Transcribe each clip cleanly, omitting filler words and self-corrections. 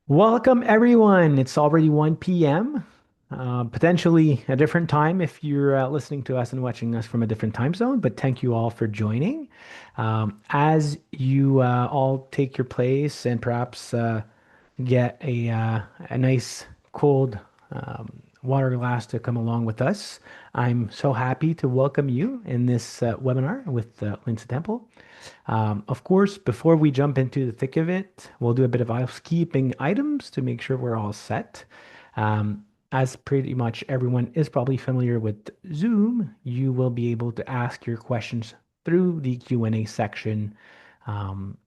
Welcome, everyone. It's already 1 p.m., potentially a different time if you're listening to us and watching us from a different time zone, but thank you all for joining. As you all take your place and perhaps get a nice cold water glass to come along with us, I'm so happy to welcome you in this webinar with Lindsay Temple. Of course, before we jump into the thick of it, we'll do a bit of housekeeping items to make sure we're all set. As pretty much everyone is probably familiar with Zoom, you will be able to ask your questions through the Q&A section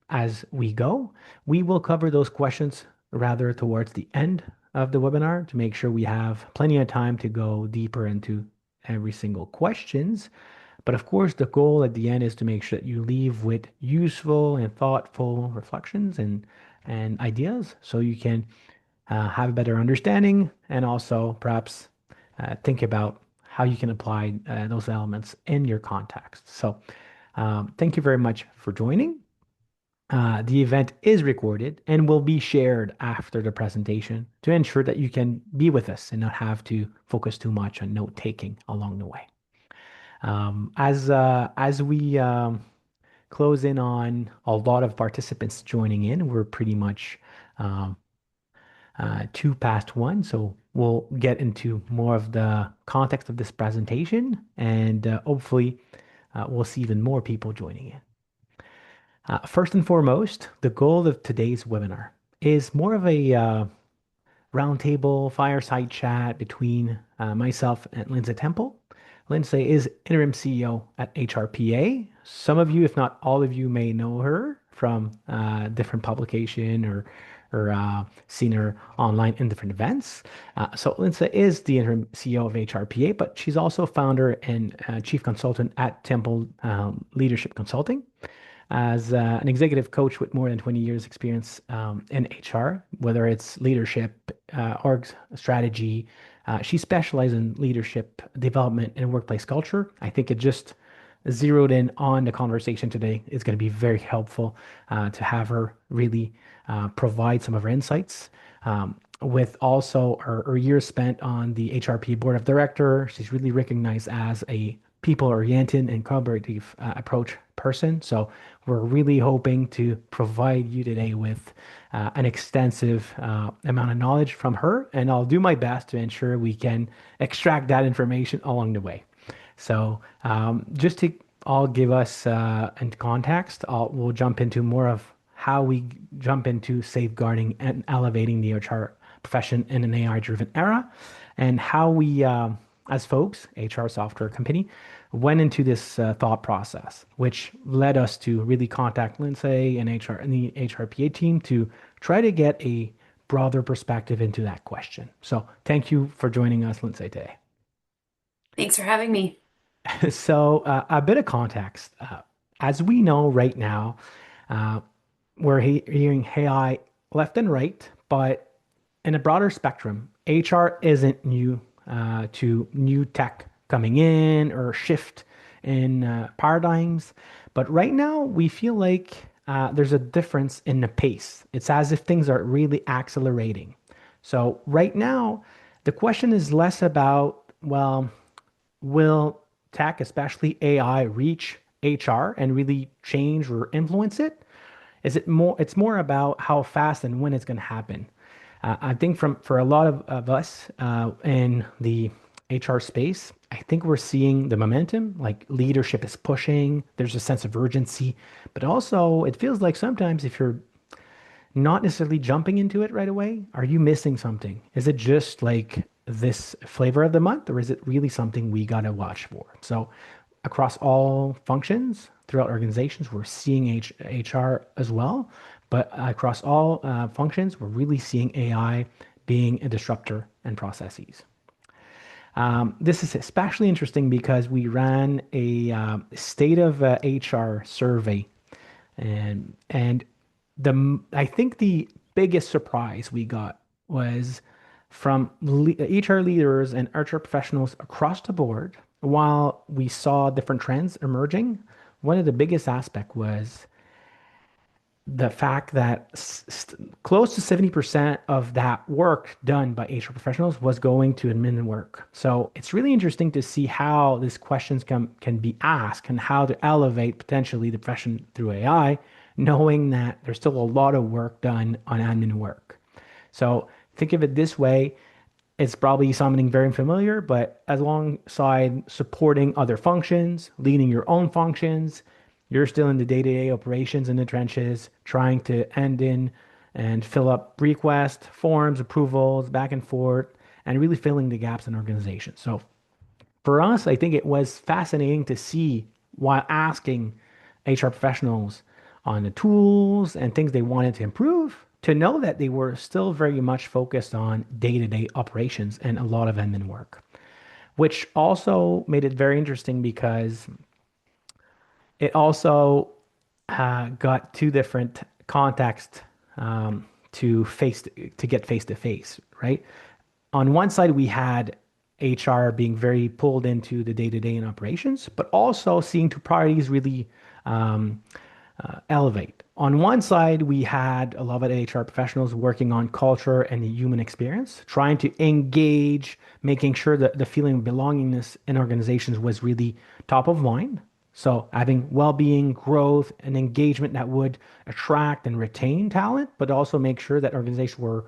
as we go. We will cover those questions rather towards the end of the webinar to make sure we have plenty of time to go deeper into every single questions. But of course, the goal at the end is to make sure that you leave with useful and thoughtful reflections and ideas so you can have a better understanding and also perhaps think about how you can apply those elements in your context. So, thank you very much for joining. The event is recorded and will be shared after the presentation to ensure that you can be with us and not have to focus too much on note taking along the way. As we close in on a lot of participants joining in, we're pretty much um, 2 past 1, so we'll get into more of the context of this presentation, and hopefully we'll see even more people joining in. First and foremost, the goal of today's webinar is more of a roundtable fireside chat between myself and Lindsay Temple. Lindsay is interim CEO at HRPA. Some of you, if not all of you, may know her from different publication or seen her online in different events. So Lindsay is the interim CEO of HRPA, but she's also founder and chief consultant at Temple Leadership Consulting as an executive coach with more than 20 years experience in HR, whether it's leadership, org strategy. She specializes in leadership development and workplace culture. I think it just zeroed in on the conversation today is going to be very helpful to have her really provide some of her insights. With also her years spent on the HRP board of director, she's really recognized as a people-oriented and collaborative approach person. So we're really hoping to provide you today with an extensive amount of knowledge from her, and I'll do my best to ensure we can extract that information along the way. So just to all give us in context, we'll jump into more of how we jump into safeguarding and elevating the HR profession in an AI-driven era, and how we, as folks, HR software company, went into this thought process, which led us to really contact Lindsay and HR and the HRPA team to try to get a broader perspective into that question. So thank you for joining us, Lindsay, today. Thanks for having me. So a bit of context. As we know right now, uh, we're hearing AI left and right, but in a broader spectrum, HR isn't new to new tech coming in or shift in paradigms. But right now, we feel like there's a difference in the pace. It's as if things are really accelerating. So right now, the question is less about, well, will tech, especially AI, reach HR and really change or influence it? Is it more? It's more about how fast and when it's going to happen. I think for a lot of us in the HR space, I think we're seeing the momentum, like leadership is pushing, there's a sense of urgency, but also it feels like sometimes if you're not necessarily jumping into it right away, are you missing something? Is it just like this flavor of the month, or is it really something we got to watch for? So, across all functions throughout organizations, we're seeing HR as well, but across all functions, we're really seeing AI being a disruptor and processes. This is especially interesting because we ran a state of HR survey, and I think the biggest surprise we got was from HR leaders and HR professionals across the board. While we saw different trends emerging, one of the biggest aspect was the fact that close to 70% of that work done by HR professionals was going to admin work. So it's really interesting to see how these questions can be asked and how to elevate potentially the profession through AI, knowing that there's still a lot of work done on admin work. So think of it this way. It's probably something very familiar, but alongside supporting other functions, leading your own functions, you're still in the day-to-day operations in the trenches, trying to end in and fill up requests, forms, approvals, back and forth, and really filling the gaps in organizations. So for us, I think it was fascinating to see while asking HR professionals on the tools and things they wanted to improve, to know that they were still very much focused on day-to-day operations and a lot of admin work, which also made it very interesting because it also got two different contexts to face to get face to face, right? On one side, we had HR being very pulled into the day-to-day in operations, but also seeing two priorities really um, elevate. On one side, we had a lot of HR professionals working on culture and the human experience, trying to engage, making sure that the feeling of belongingness in organizations was really top of mind. So having well-being, growth, and engagement that would attract and retain talent, but also make sure that organizations were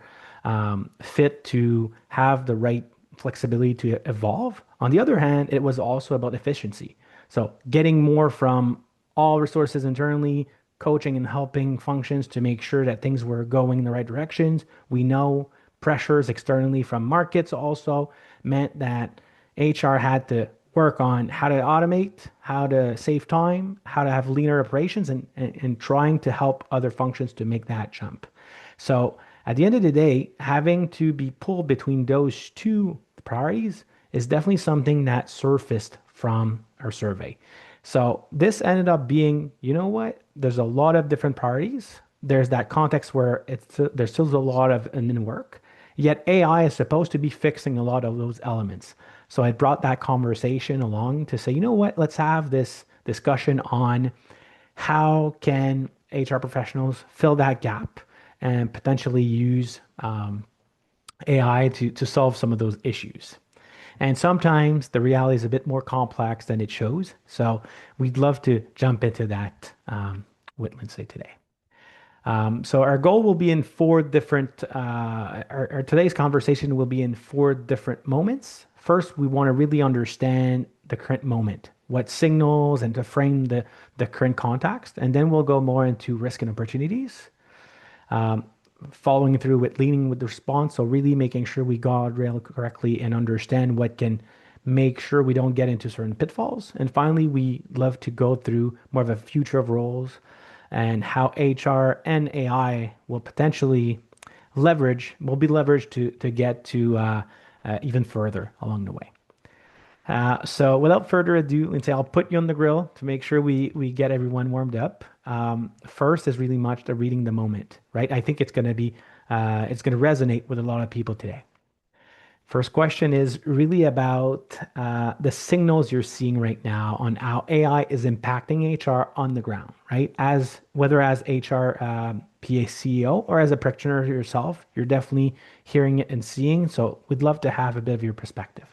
fit to have the right flexibility to evolve. On the other hand, it was also about efficiency. So getting more from all resources internally, coaching and helping functions to make sure that things were going in the right directions. We know pressures externally from markets also meant that HR had to work on how to automate, how to save time, how to have leaner operations, and trying to help other functions to make that jump. So at the end of the day, having to be pulled between those two priorities is definitely something that surfaced from our survey. So this ended up being, you know what? There's a lot of different priorities. There's that context where there's still a lot of admin work, yet AI is supposed to be fixing a lot of those elements. So I brought that conversation along to say, you know what? Let's have this discussion on how can HR professionals fill that gap and potentially use AI to solve some of those issues. And sometimes the reality is a bit more complex than it shows. So we'd love to jump into that with Lindsay today. So our goal will be in four different, our today's conversation will be in four different moments. First, we want to really understand the current moment, what signals and to frame the current context. And then we'll go more into risk and opportunities, um, following through with leading with the response. So really making sure we guardrail correctly and understand what can make sure we don't get into certain pitfalls. And finally, we love to go through more of a future of roles and how HR and AI will potentially will be leveraged to get to even further along the way. So without further ado, Lindsay, I'll put you on the grill to make sure we get everyone warmed up. First is really much the reading the moment, right? I think it's going to resonate with a lot of people today. First question is really about the signals you're seeing right now on how AI is impacting HR on the ground, right? As whether as HR PA CEO or as a practitioner yourself, you're definitely hearing it and seeing. So we'd love to have a bit of your perspective.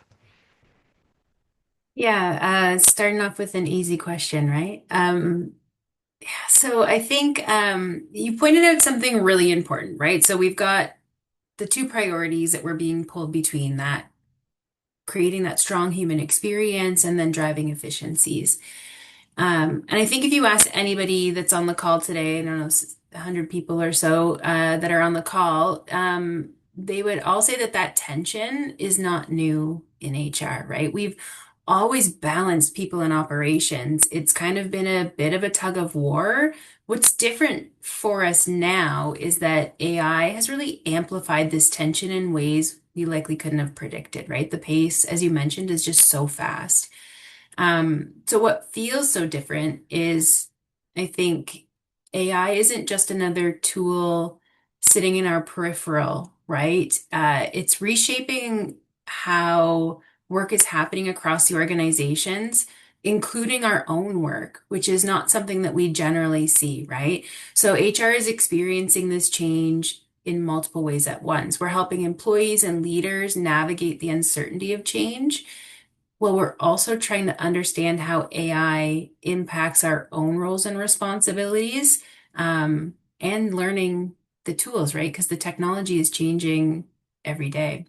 Yeah, starting off with an easy question, right? Yeah, so I think you pointed out something really important, right? So we've got the two priorities that we're being pulled between that creating that strong human experience and then driving efficiencies. And I think if you ask anybody that's on the call today, I don't know, 100 people or so that are on the call, they would all say that that tension is not new in HR, right? We've always balanced people in operations. It's kind of been a bit of a tug of war. What's different for us now is that AI has really amplified this tension in ways we likely couldn't have predicted, right? The pace, as you mentioned, is just so fast. So what feels so different is I think AI isn't just another tool sitting in our peripheral, right? It's reshaping how work is happening across the organizations, including our own work, which is not something that we generally see, right? So HR is experiencing this change in multiple ways at once. We're helping employees and leaders navigate the uncertainty of change. Well, we're also trying to understand how AI impacts our own roles and responsibilities, and learning the tools, right? Because the technology is changing every day.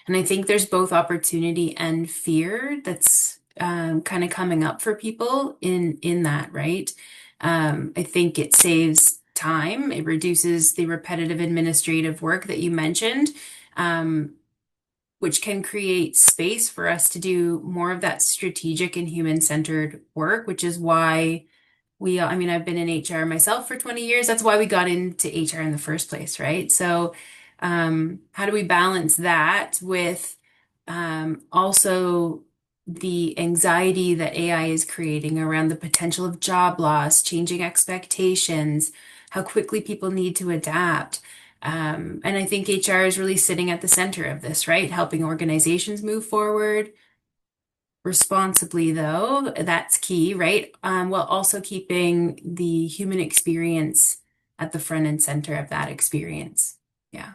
And I think there's both opportunity and fear that's kind of coming up for people in that, right? I think it saves time. It reduces the repetitive administrative work that you mentioned, um, which can create space for us to do more of that strategic and human-centered work, which is why I mean, I've been in HR myself for 20 years. That's why we got into HR in the first place, right? So, how do we balance that with also the anxiety that AI is creating around the potential of job loss, changing expectations, how quickly people need to adapt? And I think HR is really sitting at the center of this, right? Helping organizations move forward responsibly, though, that's key, right? While also keeping the human experience at the front and center of that experience. Yeah.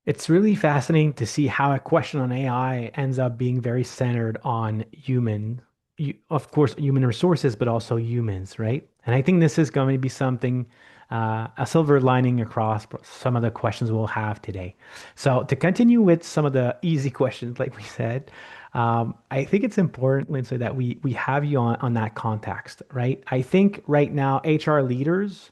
It's really fascinating to see how a question on AI ends up being very centered on of course, human resources, but also humans, right? And I think this is going to be something, a silver lining across some of the questions we'll have today. So, to continue with some of the easy questions, like we said, I think it's important, Lindsay, that we have you on that context, right? I think right now, HR leaders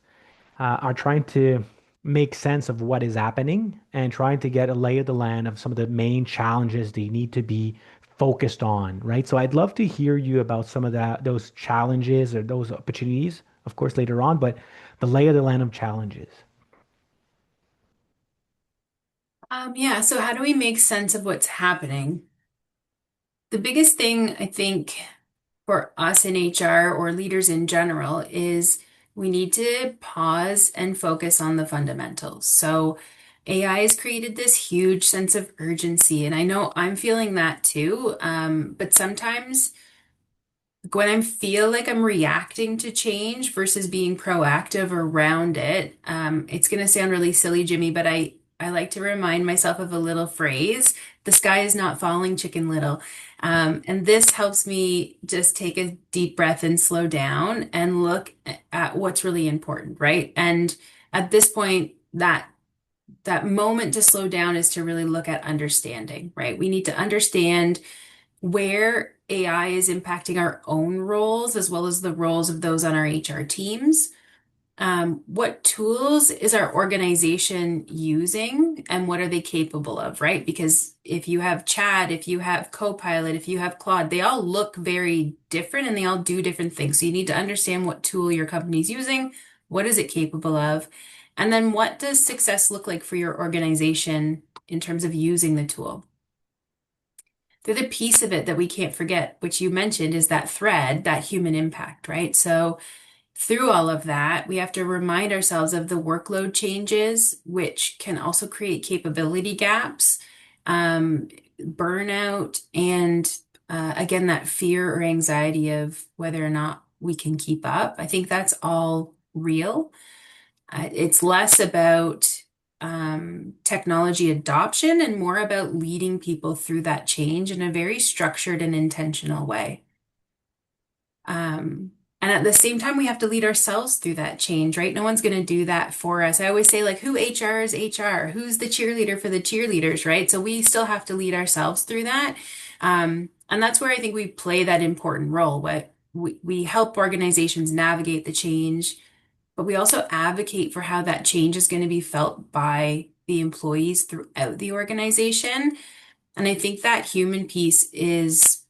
are trying to make sense of what is happening and trying to get a lay of the land of some of the main challenges they need to be focused on, right? So I'd love to hear you about some of those challenges or those opportunities, of course, later on, but the lay of the land of challenges. Yeah. So how do we make sense of what's happening? The biggest thing I think for us in HR or leaders in general is we need to pause and focus on the fundamentals. So AI has created this huge sense of urgency, and I know I'm feeling that too. But sometimes when I feel like I'm reacting to change versus being proactive around it, it's going to sound really silly, Jimmy, but I like to remind myself of a little phrase, the sky is not falling, Chicken Little. And this helps me just take a deep breath and slow down and look at what's really important, right? And at this point, that moment to slow down is to really look at understanding, right? We need to understand where AI is impacting our own roles as well as the roles of those on our HR teams. What tools is our organization using and what are they capable of, right? Because if you have Chat, if you have Copilot, if you have Claude, they all look very different and they all do different things. So you need to understand what tool your company's using, what is it capable of, and then what does success look like for your organization in terms of using the tool. The other piece of it that we can't forget, which you mentioned, is that thread, that human impact, right? So through all of that, we have to remind ourselves of the workload changes, which can also create capability gaps, um, burnout, and again, that fear or anxiety of whether or not we can keep up. I think that's all real. It's less about technology adoption and more about leading people through that change in a very structured and intentional way. Um, and at the same time, we have to lead ourselves through that change, right? No one's going to do that for us. I always say, like, who HR is HR? Who's the cheerleader for the cheerleaders, right? So we still have to lead ourselves through that. And that's where I think we play that important role. What we help organizations navigate the change, but we also advocate for how that change is going to be felt by the employees throughout the organization. And I think that human piece is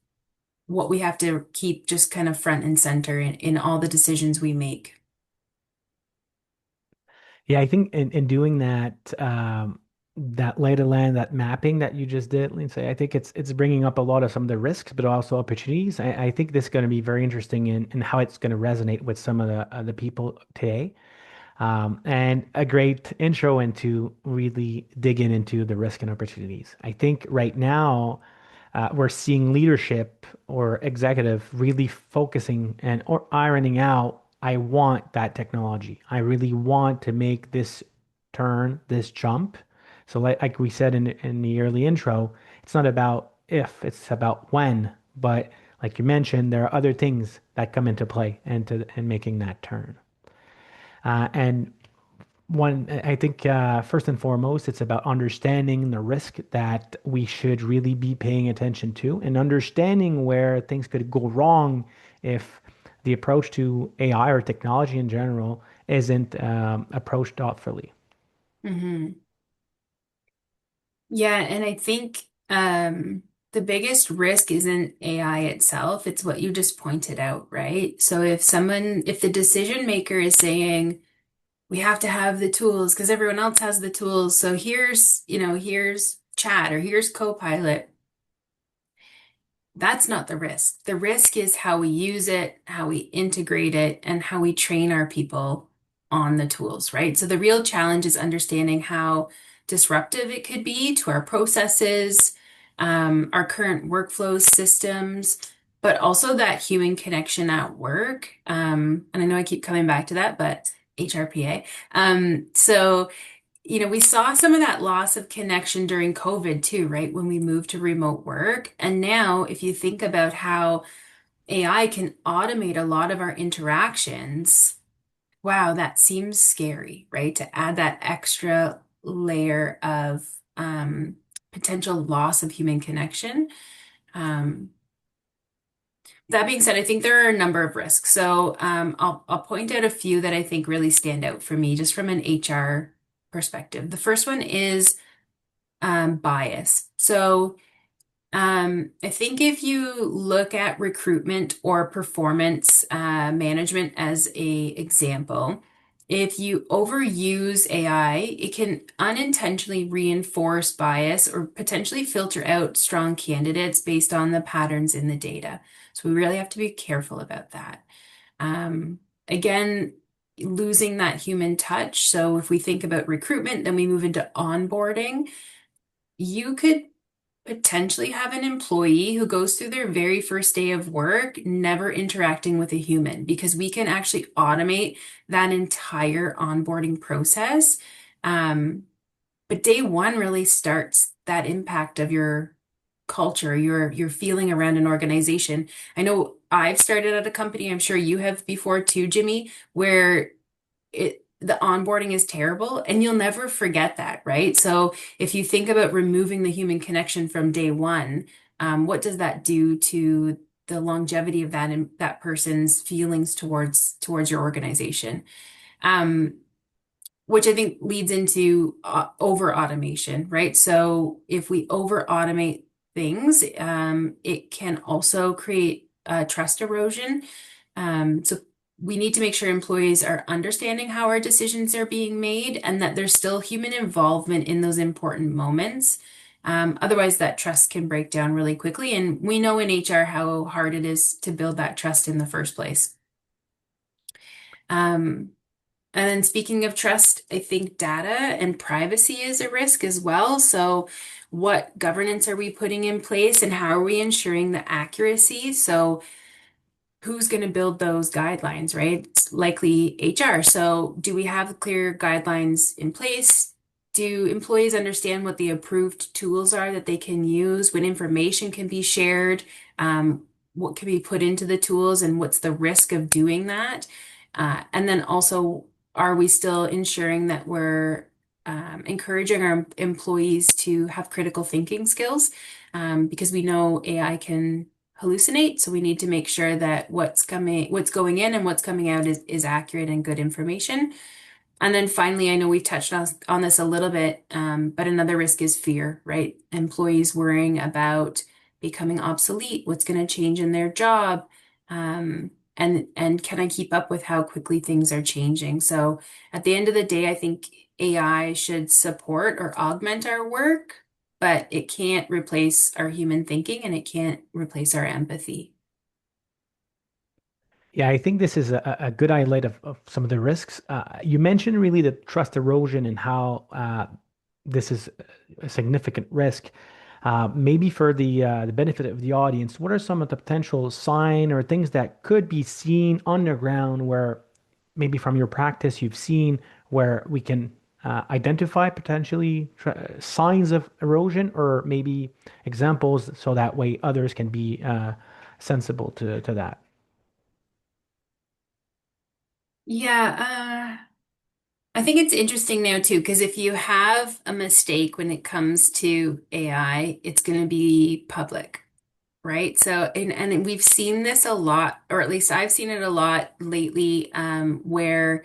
what we have to keep just kind of front and center in all the decisions we make. Yeah, I think in doing that, that lay of the land, that mapping that you just did, Lindsay, I think it's bringing up a lot of some of the risks, but also opportunities. I think this is going to be very interesting in how it's going to resonate with some of the people today. And a great intro into really digging into the risk and opportunities. I think right now, we're seeing leadership or executive really focusing and or ironing out, I want that technology. I really want to make this turn, this jump. So like we said in the early intro, it's not about if, it's about when. But like you mentioned, there are other things that come into play into in making that turn. And one, I think first and foremost, it's about understanding the risk that we should really be paying attention to and understanding where things could go wrong if the approach to AI or technology in general isn't approached thoughtfully. Hmm. Yeah, and I think the biggest risk isn't AI itself, it's what you just pointed out, right? So if the decision maker is saying, we have to have the tools because everyone else has the tools, so here's chat or here's Copilot. That's not the risk. The risk is how we use it, how we integrate it, and how we train our people on the tools, right? So the real challenge is understanding how disruptive it could be to our processes, our current workflow systems, but also that human connection at work. And I know I keep coming back to that, but HRPA. So we saw some of that loss of connection during COVID too, right? When we moved to remote work. And now, if you think about how AI can automate a lot of our interactions, wow, that seems scary, right? To add that extra layer of potential loss of human connection. Um, that being said, I think there are a number of risks. So I'll point out a few that I think really stand out for me, just from an HR perspective. The first one is bias. So I think if you look at recruitment or performance management as a example, if you overuse AI, it can unintentionally reinforce bias or potentially filter out strong candidates based on the patterns in the data. So we really have to be careful about that. Again, losing that human touch. So if we think about recruitment, then we move into onboarding. You could potentially have an employee who goes through their very first day of work never interacting with a human because we can actually automate that entire onboarding process. Um, but day one really starts that impact of your culture, your feeling around an organization. I know I've started at a company, I'm sure you have before too, Jimmy, where the onboarding is terrible and you'll never forget that, right? So if you think about removing the human connection from day one, what does that do to the longevity of that and that person's feelings towards your organization? Um, which I think leads into over automation, right? So if we over automate things, it can also create trust erosion. So we need to make sure employees are understanding how our decisions are being made and that there's still human involvement in those important moments. Otherwise, that trust can break down really quickly. And we know in HR how hard it is to build that trust in the first place. Um, and then speaking of trust, I think data and privacy is a risk as well. So what governance are we putting in place and how are we ensuring the accuracy? So who's going to build those guidelines, right? It's likely HR. So do we have clear guidelines in place? Do employees understand what the approved tools are that they can use, what information can be shared, what can be put into the tools, and what's the risk of doing that? And then also, are we still ensuring that we're encouraging our employees to have critical thinking skills? Because we know AI can hallucinate. So we need to make sure that what's going in and what's coming out is accurate and good information. And then finally, I know we've touched on this a little bit, but another risk is fear, right? Employees worrying about becoming obsolete, what's going to change in their job, and can I keep up with how quickly things are changing? So at the end of the day, I think AI should support or augment our work, but it can't replace our human thinking and it can't replace our empathy. Yeah, I think this is a good highlight of some of the risks. You mentioned really the trust erosion and how this is a significant risk. Maybe for the benefit of the audience, what are some of the potential sign or things that could be seen underground where maybe from your practice you've seen where we can identify potentially signs of erosion or maybe examples so that way others can be sensible to that. Yeah, I think it's interesting now too, because if you have a mistake when it comes to AI, it's going to be public, right? So, and we've seen this a lot, or at least I've seen it a lot lately, where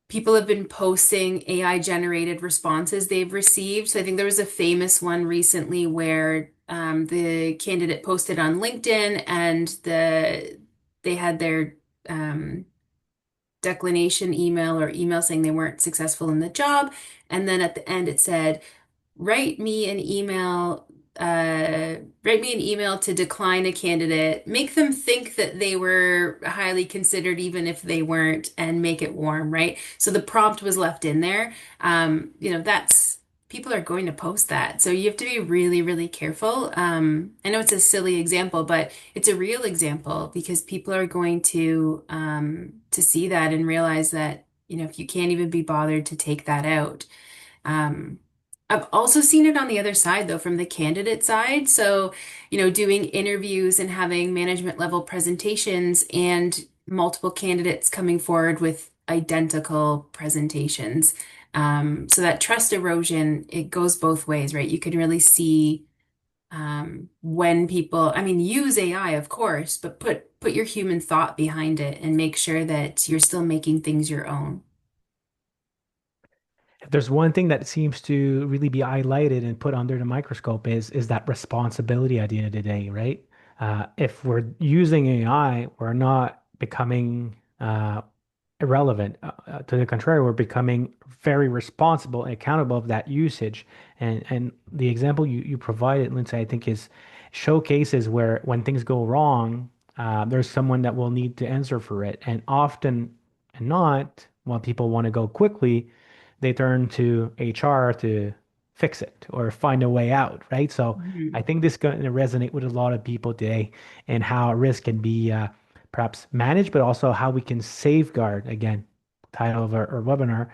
people have been posting AI generated responses they've received. So I think there was a famous one recently where the candidate posted on LinkedIn and they had their um, declination email or email saying they weren't successful in the job. And then at the end it said, write me an email, write me an email to decline a candidate, make them think that they were highly considered even if they weren't, and make it warm, right? So the prompt was left in there. That's people are going to post that. So you have to be really, really careful. I know it's a silly example, but it's a real example because people are going to see that and realize that, if you can't even be bothered to take that out. Um, I've also seen it on the other side, though, from the candidate side. So, doing interviews and having management level presentations and multiple candidates coming forward with identical presentations. So that trust erosion, it goes both ways, right? You can really see when people, I mean, use AI, of course, but put your human thought behind it and make sure that you're still making things your own. If there's one thing that seems to really be highlighted and put under the microscope is that responsibility at the end of the day, right? If we're using AI, we're not becoming irrelevant. To the contrary, we're becoming very responsible and accountable of that usage. And the example you provided, Lindsay, I think is showcases where when things go wrong, there's someone that will need to answer for it. And often and not, when people want to go quickly, they turn to HR to fix it or find a way out, right? So Mhm. I think this is going to resonate with a lot of people today and how risk can be perhaps managed, but also how we can safeguard, again, title of our webinar,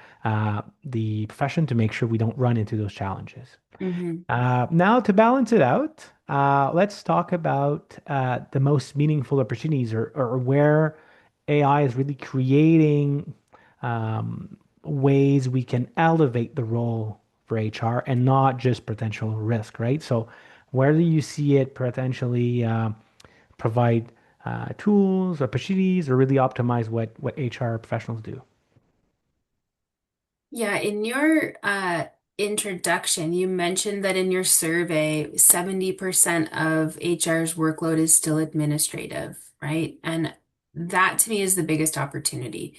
the profession to make sure we don't run into those challenges. Mhm. Now, to balance it out, let's talk about the most meaningful opportunities or where AI is really creating ways we can elevate the role for HR and not just potential risk, right? So, where do you see it potentially provide tools, opportunities, or really optimize what HR professionals do? Yeah, in your introduction, you mentioned that in your survey, 70% of HR's workload is still administrative, right? And that to me is the biggest opportunity.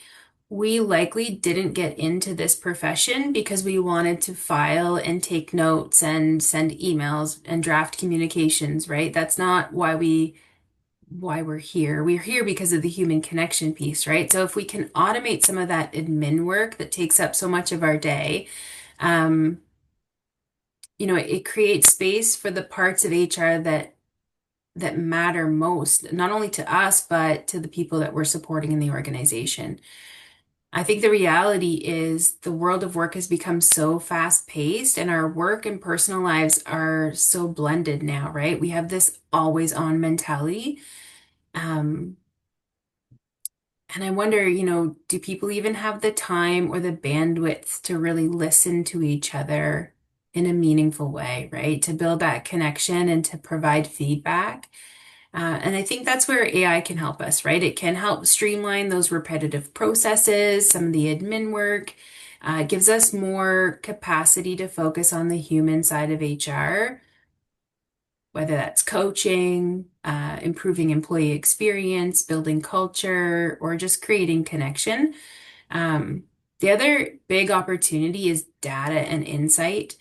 We likely didn't get into this profession because we wanted to file and take notes and send emails and draft communications, right? That's not why we're here. We're here because of the human connection piece, right? So if we can automate some of that admin work that takes up so much of our day, um, it creates space for the parts of HR that matter most, not only to us, but to the people that we're supporting in the organization. I think the reality is the world of work has become so fast paced and our work and personal lives are so blended now, right? We have this always on mentality. Um, And I wonder, do people even have the time or the bandwidth to really listen to each other in a meaningful way, right? To build that connection and to provide feedback. And I think that's where AI can help us, right? It can help streamline those repetitive processes, some of the admin work. It gives us more capacity to focus on the human side of HR, whether that's coaching, improving employee experience, building culture, or just creating connection. Um, the other big opportunity is data and insight.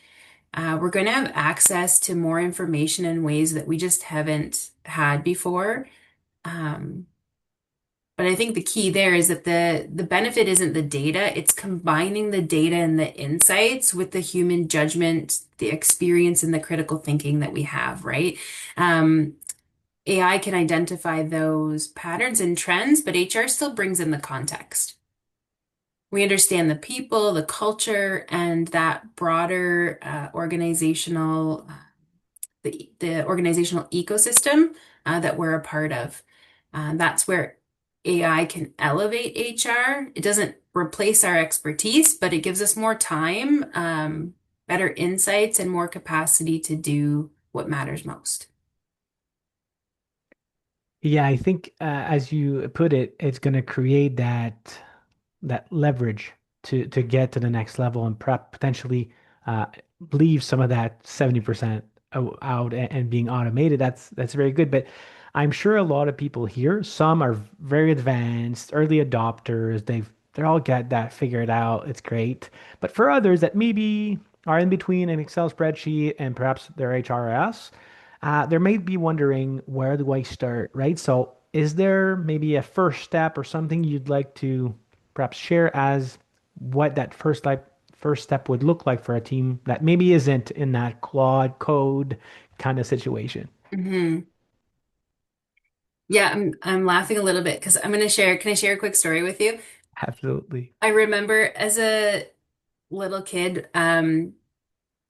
We're going to have access to more information in ways that we just haven't had before. Um, But I think the key there is that the benefit isn't the data, it's combining the data and the insights with the human judgment, the experience, and the critical thinking that we have, right? Um, AI can identify those patterns and trends, but HR still brings in the context. We understand the people, the culture, and that broader the organizational ecosystem that we're a part of. That's where AI can elevate HR. It doesn't replace our expertise, but it gives us more time, better insights, and more capacity to do what matters most. Yeah, I think as you put it, it's going to create that leverage to get to the next level and prep potentially uh, leave some of that 70% out and being automated. That's very good. But I'm sure a lot of people here, some are very advanced, early adopters. They're all got that figured out. It's great. But for others that maybe are in between an Excel spreadsheet and perhaps their HRS, they may be wondering, where do I start, right? So is there maybe a first step or something you'd like to perhaps share as what that first step would look like for a team that maybe isn't in that quad code kind of situation? Hmm. Yeah, I'm laughing a little bit because I'm gonna share. Can I share a quick story with you? Absolutely. I remember as a little kid,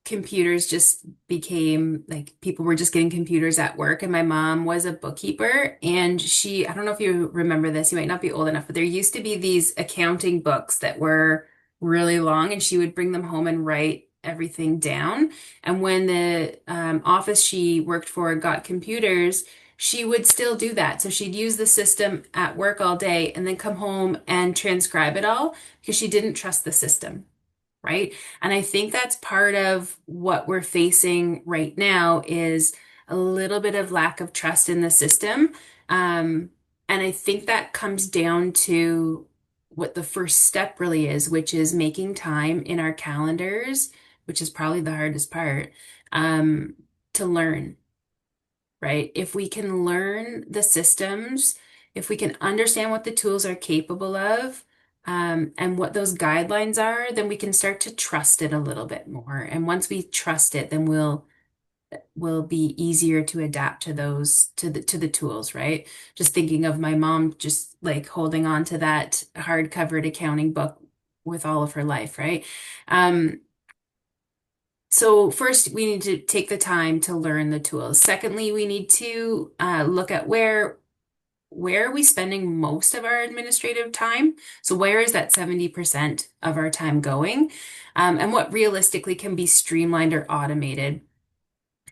computers just became like people were just getting computers at work, and my mom was a bookkeeper, and I don't know if you remember this, you might not be old enough, but there used to be these accounting books that were really long, and she would bring them home and write everything down. And when the office she worked for got computers, she would still do that. So she'd use the system at work all day and then come home and transcribe it all because she didn't trust the system, right? And I think that's part of what we're facing right now is a little bit of lack of trust in the system. Um, and I think that comes down to what the first step really is, which is making time in our calendars, which is probably the hardest part, um, to learn, right? If we can learn the systems, if we can understand what the tools are capable of, and what those guidelines are, then we can start to trust it a little bit more. And once we trust it, then will be easier to adapt to those to the tools, right? Just thinking of my mom just like holding on to that hard-covered accounting book with all of her life, right? Um, so first, we need to take the time to learn the tools. Secondly, we need to look at where are we spending most of our administrative time? So where is that 70% of our time going? And what realistically can be streamlined or automated?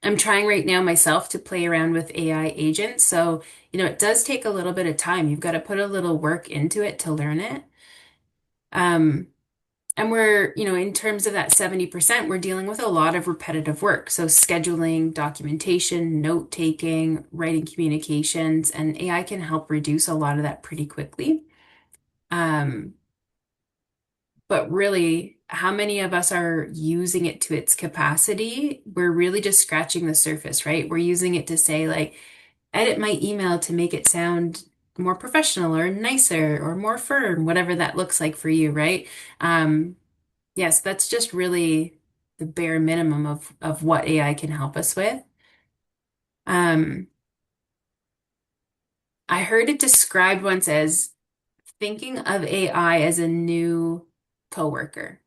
I'm trying right now myself to play around with AI agents. So, it does take a little bit of time. You've got to put a little work into it to learn it. Um, and in terms of that 70%, we're dealing with a lot of repetitive work. So scheduling, documentation, note taking, writing communications, and AI can help reduce a lot of that pretty quickly. Um, but really, how many of us are using it to its capacity? We're really just scratching the surface, right? We're using it to say, like, edit my email to make it sound more professional or nicer or more firm, whatever that looks like for you, right? Um, Yes, that's just really the bare minimum of what AI can help us with. Um, I heard it described once as thinking of AI as a new coworker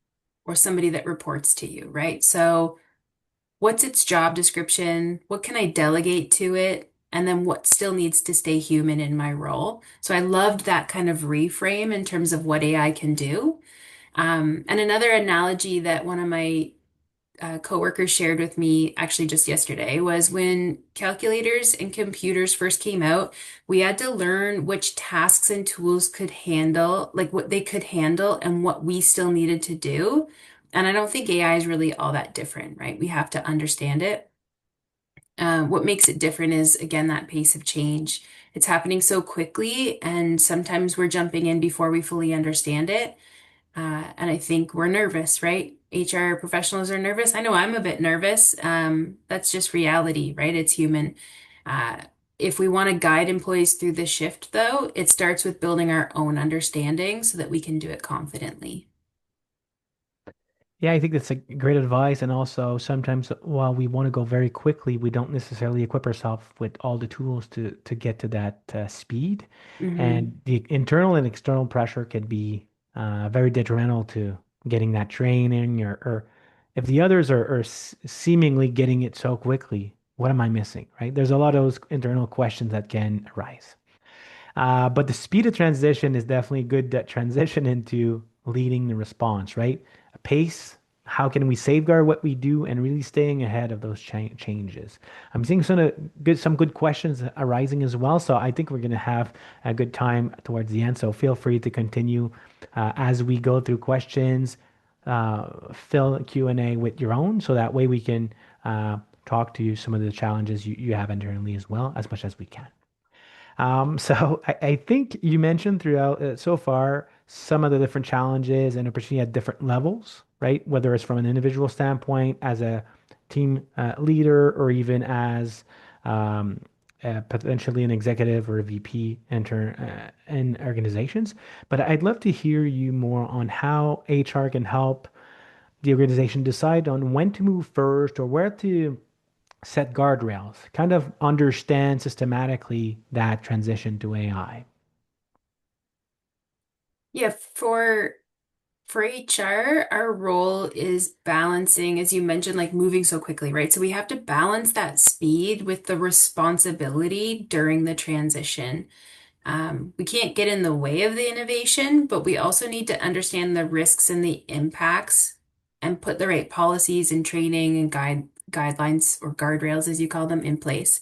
or somebody that reports to you, right? So, what's its job description? What can I delegate to it? And then what still needs to stay human in my role? So, I loved that kind of reframe in terms of what AI can do. And another analogy that one of my coworker shared with me actually just yesterday was when calculators and computers first came out, we had to learn which tasks and tools could handle, like what they could handle and what we still needed to do. And I don't think AI is really all that different, right? We have to understand it. What makes it different is, again, that pace of change. It's happening so quickly, and sometimes we're jumping in before we fully understand it. And I think we're nervous, right? HR professionals are nervous. I know I'm a bit nervous. That's just reality, right? It's human. Uh, If we want to guide employees through the shift, though, it starts with building our own understanding so that we can do it confidently. Yeah, I think that's a great advice. And also, sometimes while we want to go very quickly, we don't necessarily equip ourselves with all the tools to get to that speed. Hmm. And the internal and external pressure can be very detrimental to getting that training, or if the others are seemingly getting it so quickly, what am I missing, right? There's a lot of those internal questions that can arise. But the speed of transition is definitely a good transition into leading the response, right? A pace. How can we safeguard what we do and really staying ahead of those changes? I'm seeing some good questions arising as well, so I think we're going to have a good time towards the end. So feel free to continue as we go through questions. Fill Q&A with your own, so that way we can talk to you some of the challenges you have internally as well, as much as we can. So I think you mentioned throughout so far some of the different challenges and opportunity at different levels, right? Whether it's from an individual standpoint, as a team leader, or even as potentially an executive or a VP in organizations. But I'd love to hear you more on how HR can help the organization decide on when to move first or where to set guardrails, kind of understand systematically that transition to AI. Yeah, for HR, our role is balancing, as you mentioned, like moving so quickly, right? So we have to balance that speed with the responsibility during the transition. We can't get in the way of the innovation, but we also need to understand the risks and the impacts and put the right policies and training and guidelines or guardrails, as you call them, in place.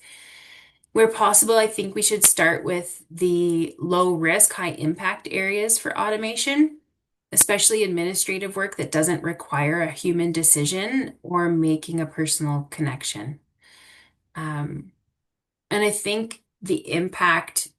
Where possible, I think we should start with the low risk, high impact areas for automation, especially administrative work that doesn't require a human decision or making a personal connection. Um, and I think the impact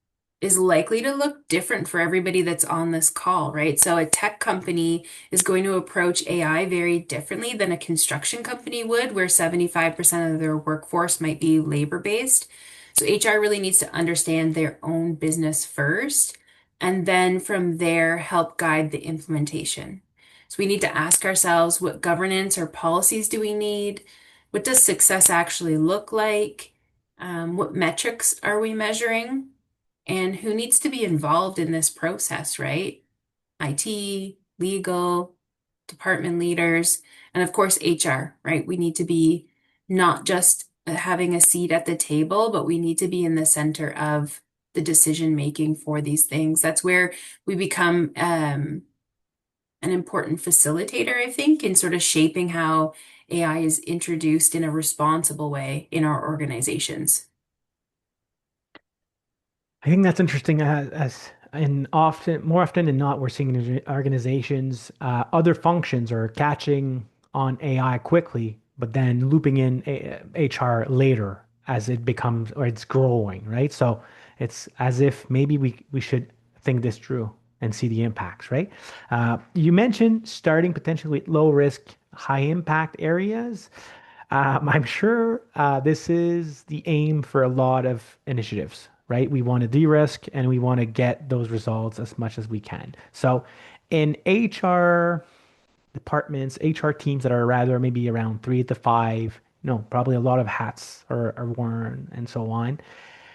is likely to look different for everybody that's on this call, right? So a tech company is going to approach AI very differently than a construction company would, where 75% of their workforce might be labor-based. So HR really needs to understand their own business first, and then from there, help guide the implementation. So we need to ask ourselves, what governance or policies do we need? What does success actually look like? What metrics are we measuring? And who needs to be involved in this process, right? IT, legal, department leaders, and of course, HR, right? We need to be not just having a seat at the table, but we need to be in the center of the decision making for these things. That's where we become an important facilitator, I think, in sort of shaping how AI is introduced in a responsible way in our organizations. I think that's interesting as and more often than not, we're seeing in organizations, other functions are catching on AI quickly, but then looping in HR later as it becomes or it's growing, right? So it's as if maybe we should think this through and see the impacts, right? You mentioned starting potentially with low risk, high impact areas. I'm sure this is the aim for a lot of initiatives, right? We want to de-risk and we want to get those results as much as we can. So, in HR departments, HR teams that are rather maybe around 3 to 5, probably a lot of hats are worn and so on.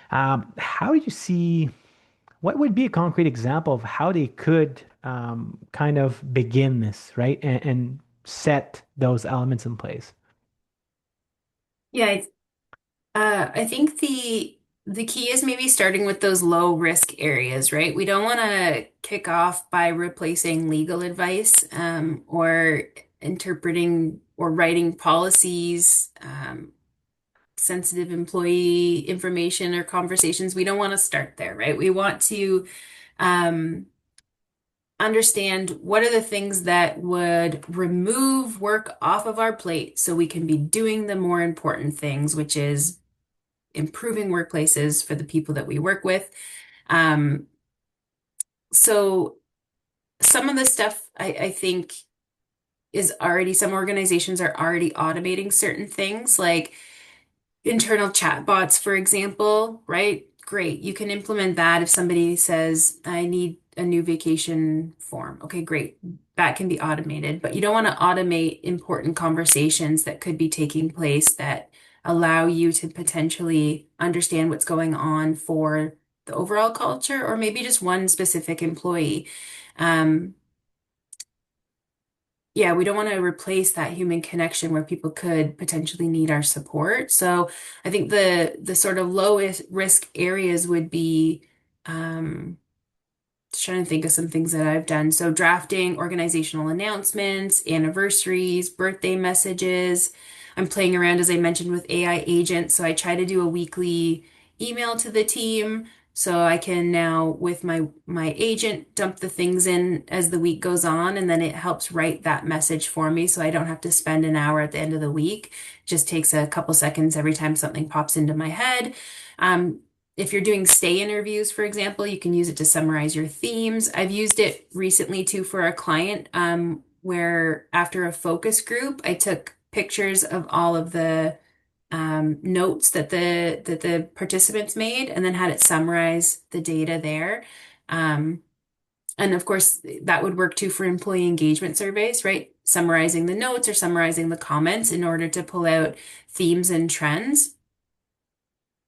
How do you see what would be a concrete example of how they could kind of begin this, right? And set those elements in place? Yeah, I think the key is maybe starting with those low risk areas, right? We don't want to kick off by replacing legal advice or interpreting or writing policies, sensitive employee information or conversations. We don't want to start there, right? We want to um, understand what are the things that would remove work off of our plate so we can be doing the more important things, which is improving workplaces for the people that we work with. Um, so some of the stuff I think is already, some organizations are already automating certain things. Like internal chatbots, for example, right? Great. You can implement that if somebody says, I need a new vacation form. Okay, great. That can be automated, but you don't want to automate important conversations that could be taking place that allow you to potentially understand what's going on for the overall culture or maybe just one specific employee. Um, yeah, we don't want to replace that human connection where people could potentially need our support. So I think the sort of lowest risk areas would be just trying to think of some things that I've done. So drafting organizational announcements, anniversaries, birthday messages. I'm playing around, as I mentioned, with AI agents. So I try to do a weekly email to the team. So I can now, with my agent, dump the things in as the week goes on, and then it helps write that message for me. So I don't have to spend an hour at the end of the week. It just takes a couple seconds every time something pops into my head. Um, if you're doing stay interviews, for example, you can use it to summarize your themes. I've used it recently too for a client where after a focus group, I took pictures of all of the notes that the participants made and then had it summarize the data there. Um, and of course, that would work too for employee engagement surveys, right? Summarizing the notes or summarizing the comments in order to pull out themes and trends.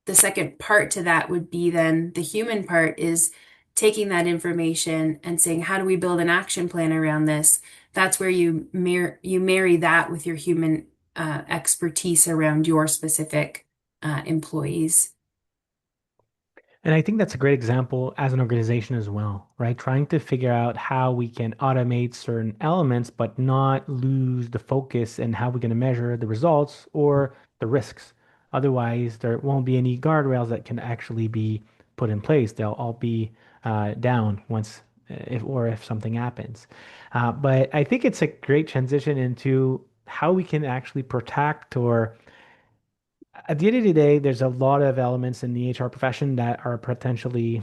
The second part to that would be then the human part is taking that information and saying, how do we build an action plan around this? That's where you marry that with your human expertise around your specific employees. And I think that's a great example as an organization as well, right? Trying to figure out how we can automate certain elements, but not lose the focus and how we're going to measure the results or the risks. Otherwise, there won't be any guardrails that can actually be put in place. They'll all be down once, if something happens. But I think it's a great transition into how we can actually protect or at the end of the day, there's a lot of elements in the HR profession that are potentially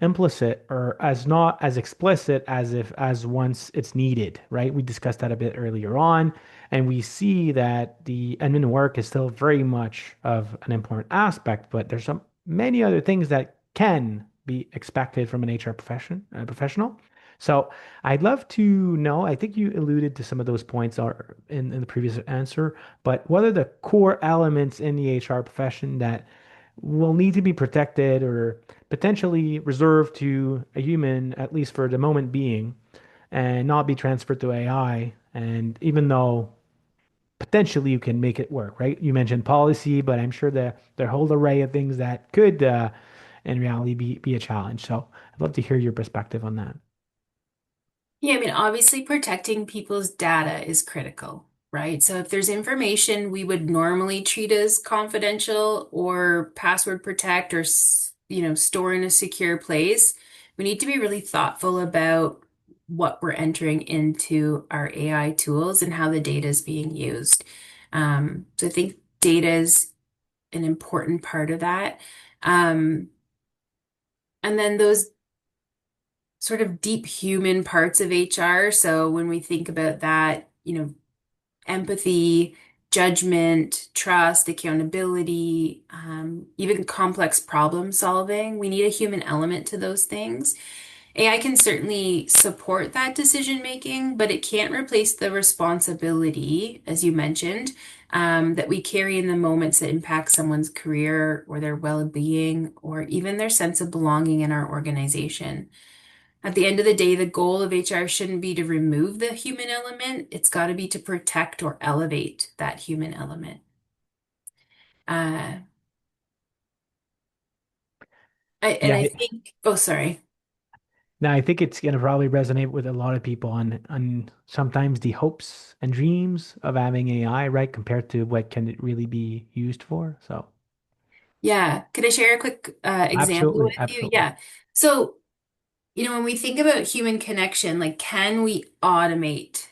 implicit or as not as explicit as if as once it's needed, right? We discussed that a bit earlier on, and we see that the admin work is still very much of an important aspect, but there's some many other things that can be expected from an HR professional. So I'd love to know, I think you alluded to some of those points are in the previous answer, but what are the core elements in the HR profession that will need to be protected or potentially reserved to a human, at least for the moment being, and not be transferred to AI. And even though potentially you can make it work, right? You mentioned policy, but I'm sure there are a whole array of things that could, in reality, be a challenge. So I'd love to hear your perspective on that. Yeah, I mean, obviously protecting people's data is critical, right? So if there's information we would normally treat as confidential or password protect or, store in a secure place, we need to be really thoughtful about what we're entering into our AI tools and how the data is being used. So I think data is an important part of that. Um, and then those sort of deep human parts of HR. So when we think about that, empathy, judgment, trust, accountability, even complex problem solving, we need a human element to those things. AI can certainly support that decision making, but it can't replace the responsibility, as you mentioned, that we carry in the moments that impact someone's career or their well-being or even their sense of belonging in our organization. At the end of the day, the goal of HR shouldn't be to remove the human element. It's got to be to protect or elevate that human element. Uh, and Yeah, I think, oh, sorry. now I think it's going to probably resonate with a lot of people on sometimes the hopes and dreams of having AI, right, compared to what can it really be used for. So Yeah. Could I share a quick example absolutely, with you? absolutely. Yeah. So, when we think about human connection, like, can we automate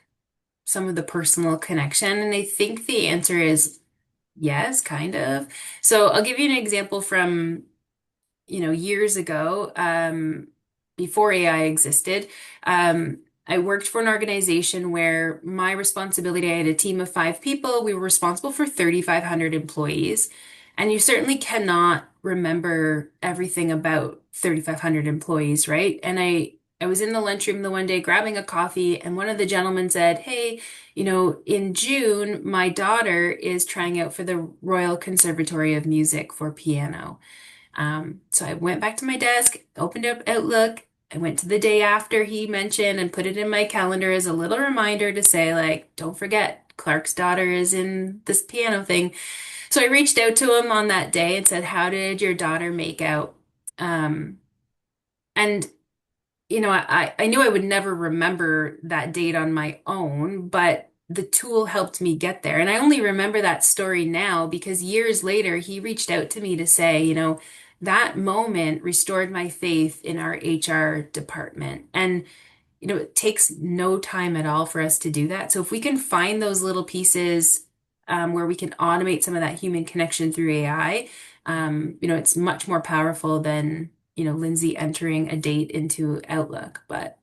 some of the personal connection? And I think the answer is yes, kind of. So I'll give you an example from years ago, before AI existed. I worked for an organization where my responsibility, I had a team of 5 people. We were responsible for 3,500 employees. And you certainly cannot remember everything about 3,500 employees, right? And I was in the lunchroom the one day grabbing a coffee, and one of the gentlemen said, "Hey, in June, my daughter is trying out for the Royal Conservatory of Music for piano." So I went back to my desk, opened up Outlook. I went to the day after he mentioned and put it in my calendar as a little reminder to say, like, don't forget, Clark's daughter is in this piano thing. So I reached out to him on that day and said, "How did your daughter make out?" Um, and I knew I would never remember that date on my own, but the tool helped me get there. And I only remember that story now because years later, he reached out to me to say, that moment restored my faith in our HR department. And it takes no time at all for us to do that. So if we can find those little pieces where we can automate some of that human connection through AI, it's much more powerful than, Lindsay entering a date into Outlook. But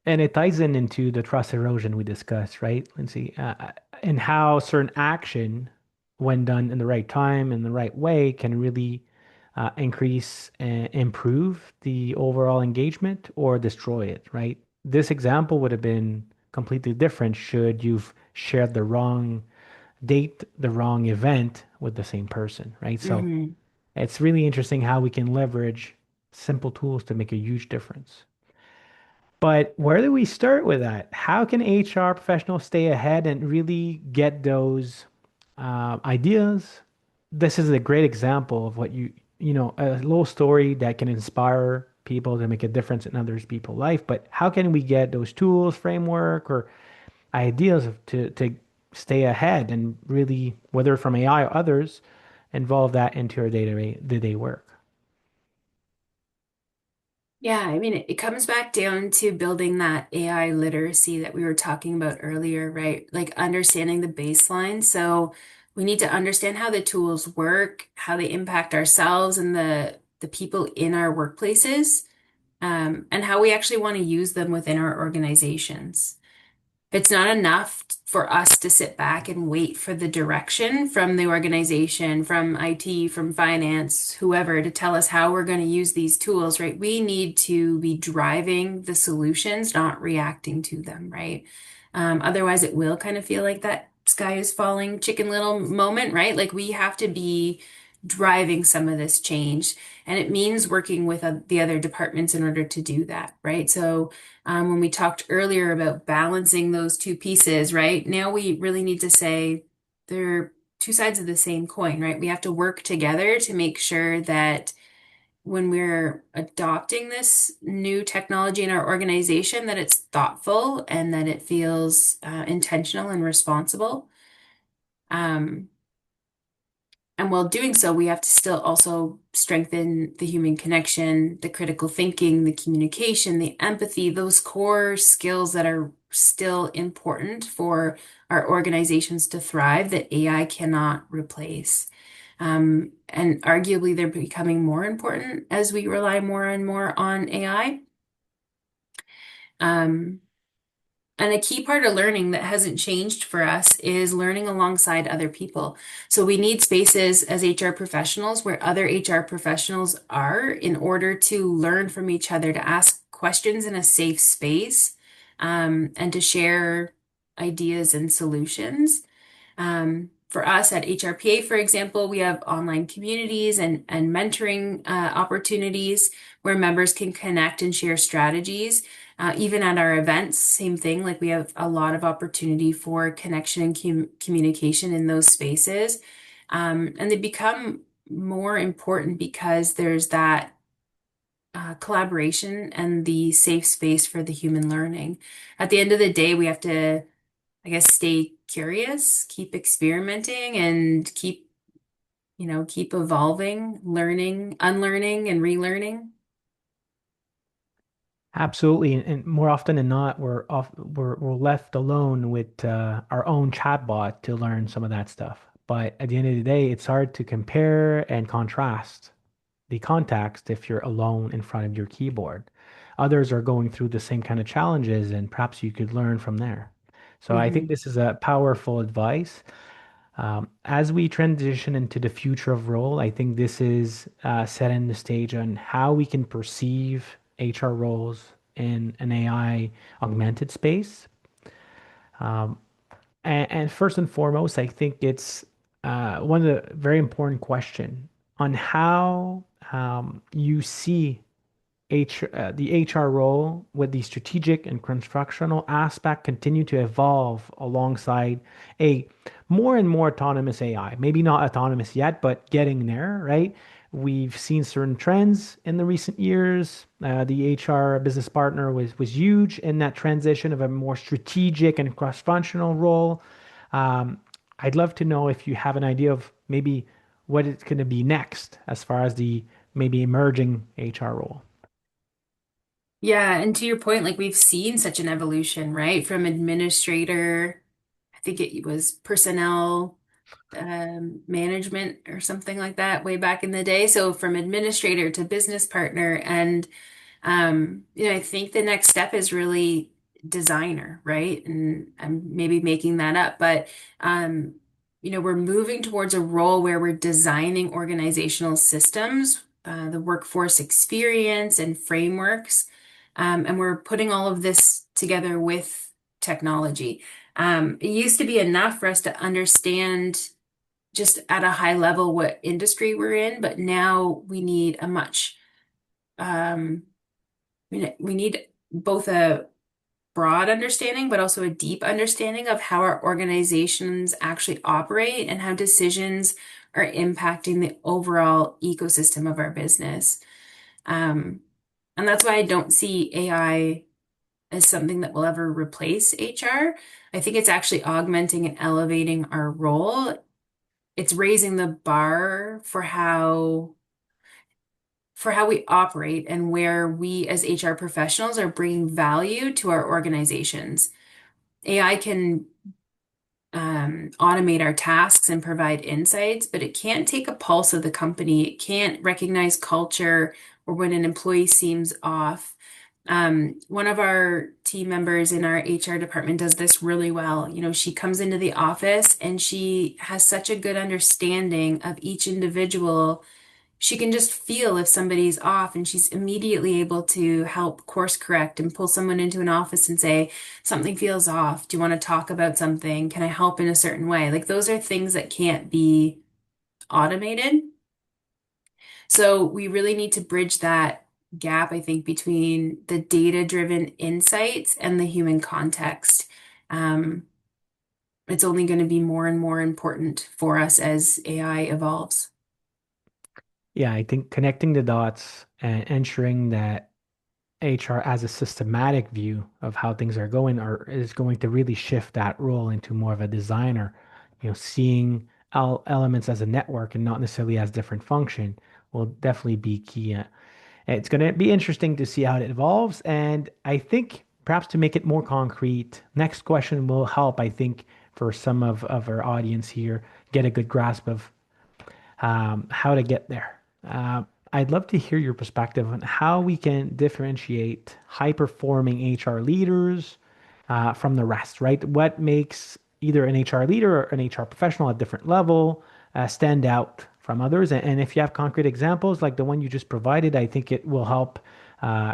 And it ties into the trust erosion we discussed, right, Lindsay? And how certain action, when done in the right time and the right way, can really increase and improve the overall engagement or destroy it, right? This example would have been completely different should you've shared the wrong date, the wrong event with the same person, right? So mhm. it's really interesting how we can leverage simple tools to make a huge difference. But where do we start with that? How can HR professionals stay ahead and really get those ideas? This is a great example of what a little story that can inspire people to make a difference in others people's life. But how can we get those tools, framework, or ideas to stay ahead and really, whether from AI or others, involve that into our day-to-day work? Yeah, I mean, it comes back down to building that AI literacy that we were talking about earlier, right? Like understanding the baseline. So we need to understand how the tools work, how they impact ourselves and the people in our workplaces, and how we actually want to use them within our organizations. It's not enough for us to sit back and wait for the direction from the organization, from IT, from finance, whoever, to tell us how we're going to use these tools, right? We need to be driving the solutions, not reacting to them, right? Otherwise, it will kind of feel like that sky is falling, Chicken Little moment, right? Like we have to be driving some of this change, and it means working with the other departments in order to do that, right? So, when we talked earlier about balancing those two pieces, right? Now we really need to say they're two sides of the same coin, right? We have to work together to make sure that when we're adopting this new technology in our organization, that it's thoughtful and that it feels intentional and responsible. Um, and while doing so, we have to still also strengthen the human connection, the critical thinking, the communication, the empathy, those core skills that are still important for our organizations to thrive that AI cannot replace. And arguably, they're becoming more important as we rely more and more on AI. Um, And a key part of learning that hasn't changed for us is learning alongside other people. So we need spaces as HR professionals where other HR professionals are in order to learn from each other, to ask questions in a safe space, and to share ideas and solutions. For us at HRPA, for example, we have online communities and mentoring opportunities where members can connect and share strategies. Even at our events, same thing, like we have a lot of opportunity for connection and communication in those spaces. And they become more important because there's that collaboration and the safe space for the human learning. At the end of the day, we have to, I guess, stay curious, keep experimenting, and keep evolving, learning, unlearning, and relearning. Absolutely, and more often than not, we're left alone with our own chatbot to learn some of that stuff. But at the end of the day, it's hard to compare and contrast the context if you're alone in front of your keyboard. others are going through the same kind of challenges, and perhaps you could learn from there. So I think Hmm. this is a powerful advice. As we transition into the future of role, I think this is setting the stage on how we can perceive HR roles in an AI augmented space. And first and foremost, I think it's one of the very important question on how you see the HR role with the strategic and constructional aspect continue to evolve alongside a more and more autonomous AI. Maybe not autonomous yet, but getting there, right? We've seen certain trends in the recent years. The HR business partner was huge in that transition of a more strategic and cross-functional role. Um, I'd love to know if you have an idea of maybe what it's going to be next as far as the maybe emerging HR role. Yeah, and to your point, like we've seen such an evolution, right? From administrator, I think it was personnel management or something like that way back in the day. So from administrator to business partner, and I think the next step is really designer, right? And I'm maybe making that up, but um, we're moving towards a role where we're designing organizational systems, the workforce experience and frameworks, and we're putting all of this together with technology. It used to be enough for us to understand just at a high level what industry we're in, but now we need a much um, we need both a broad understanding, but also a deep understanding of how our organizations actually operate and how decisions are impacting the overall ecosystem of our business. Um, and that's why I don't see AI as something that will ever replace HR. I think it's actually augmenting and elevating our role. It's raising the bar for how we operate and where we as HR professionals are bringing value to our organizations. AI can automate our tasks and provide insights, but it can't take a pulse of the company. It can't recognize culture or when an employee seems off. One of our team members in our HR department does this really well. She comes into the office and she has such a good understanding of each individual. She can just feel if somebody's off, and she's immediately able to help course correct and pull someone into an office and say, something feels off. Do you want to talk about something? Can I help in a certain way? Like those are things that can't be automated. So we really need to bridge that gap, I think, between the data-driven insights and the human context. Um, it's only going to be more and more important for us as AI evolves. Yeah, I think connecting the dots and ensuring that HR as a systematic view of how things are going are is going to really shift that role into more of a designer. Seeing elements as a network and not necessarily as different function will definitely be key. It's going to be interesting to see how it evolves, and I think perhaps to make it more concrete, next question will help, I think, for some of our audience here, get a good grasp of how to get there. I'd love to hear your perspective on how we can differentiate high-performing HR leaders from the rest, right? What makes either an HR leader or an HR professional at different level stand out from others? And if you have concrete examples like the one you just provided, I think it will help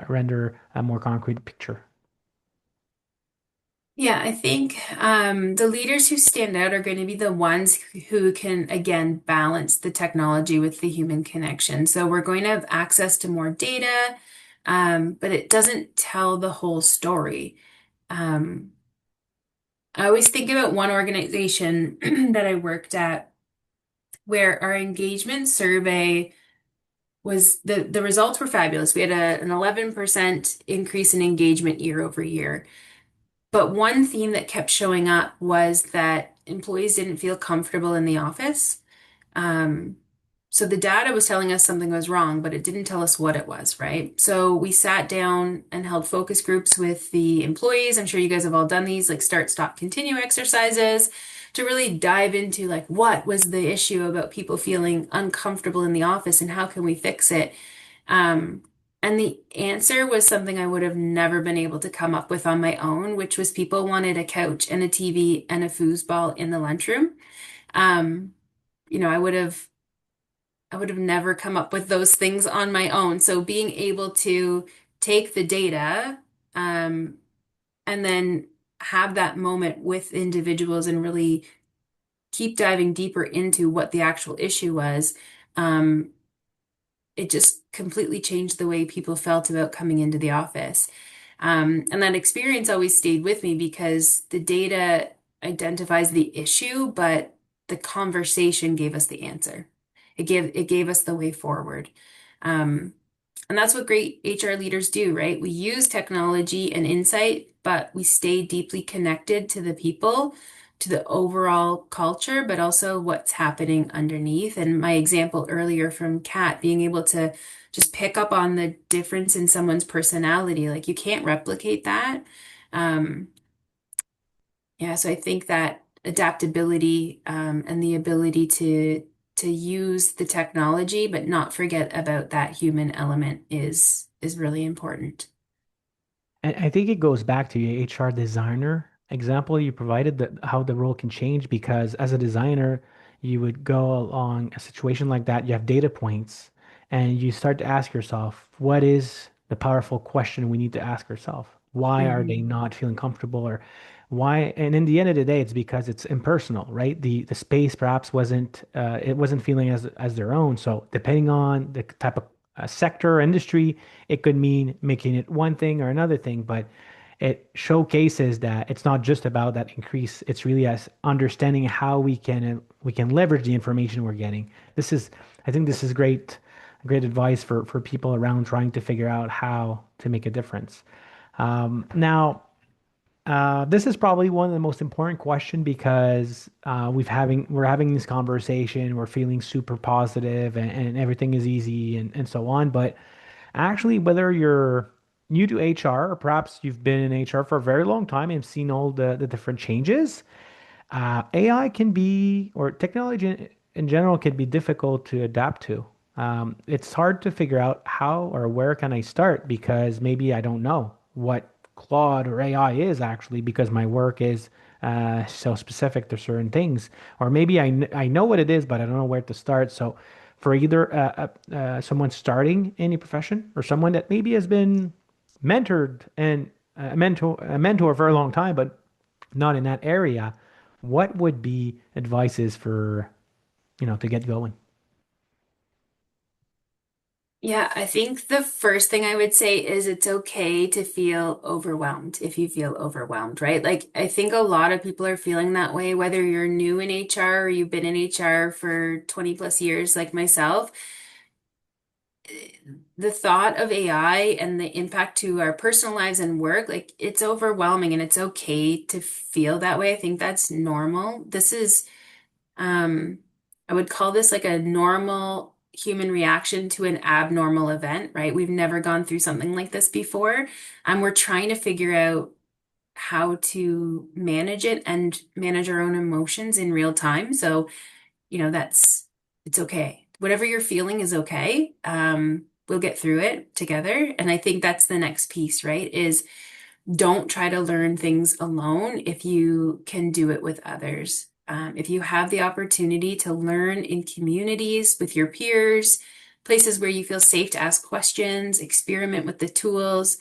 render a more concrete picture. Yeah, I think the leaders who stand out are going to be the ones who can, again, balance the technology with the human connection. So we're going to have access to more data, but it doesn't tell the whole story. Um, I always think about one organization that I worked at where our engagement survey was the results were fabulous. We had an 11% increase in engagement year over year. But one theme that kept showing up was that employees didn't feel comfortable in the office. Um, so the data was telling us something was wrong, but it didn't tell us what it was, right? So we sat down and held focus groups with the employees. I'm sure you guys have all done these, like start, stop, continue exercises to really dive into like what was the issue about people feeling uncomfortable in the office and how can we fix it? Um, And the answer was something I would have never been able to come up with on my own, which was people wanted a couch and a TV and a foosball in the lunchroom. Um, I would have never come up with those things on my own. So being able to take the data, um, and then have that moment with individuals and really keep diving deeper into what the actual issue was, um, it just completely changed the way people felt about coming into the office. And that experience always stayed with me because the data identifies the issue, but the conversation gave us the answer. It gave us the way forward. Um, and that's what great HR leaders do, right? We use technology and insight, but we stay deeply connected to the people, to the overall culture, but also what's happening underneath. And my example earlier from Kat being able to just pick up on the difference in someone's personality, like you can't replicate that. Um, yeah, so I think that adaptability, and the ability to use the technology but not forget about that human element is really important. And I think it goes back to your HR designer example you provided, that how the role can change, because as a designer, you would go along a situation like that, you have data points, and you start to ask yourself, what is the powerful question we need to ask ourselves? Why are they Mhm. not feeling comfortable, or why? And in the end of the day, it's because it's impersonal, right? The space perhaps wasn't it wasn't feeling as their own. So depending on the type of sector or industry, it could mean making it one thing or another thing, but it showcases that it's not just about that increase. It's really us understanding how we can leverage the information we're getting. I think this is great advice for people around trying to figure out how to make a difference. Now, this is probably one of the most important question, because we're having this conversation, we're feeling super positive, and everything is easy and so on. But actually, whether you're new to HR or perhaps you've been in HR for a very long time and seen all the different changes, AI can be, or technology in general can be difficult to adapt to. It's hard to figure out how or where can I start, because maybe I don't know what Claude or AI is actually, because my work is so specific to certain things. Or maybe I know what it is, but I don't know where to start. So for either someone starting any profession, or someone that maybe has been mentored and a mentor for a long time, but not in that area, what would be advices for, to get going? Yeah, I think the first thing I would say is it's okay to feel overwhelmed if you feel overwhelmed, right? Like, I think a lot of people are feeling that way, whether you're new in HR or you've been in HR for 20 plus years, like myself. The thought of AI and the impact to our personal lives and work, like, it's overwhelming and it's okay to feel that way. I think that's normal. Um, I would call this like a normal human reaction to an abnormal event, right? We've never gone through something like this before, and we're trying to figure out how to manage it and manage our own emotions in real time. So, it's okay. Whatever you're feeling is okay. We'll get through it together. And I think that's the next piece, right? Is don't try to learn things alone if you can do it with others. If you have the opportunity to learn in communities with your peers, places where you feel safe to ask questions, experiment with the tools,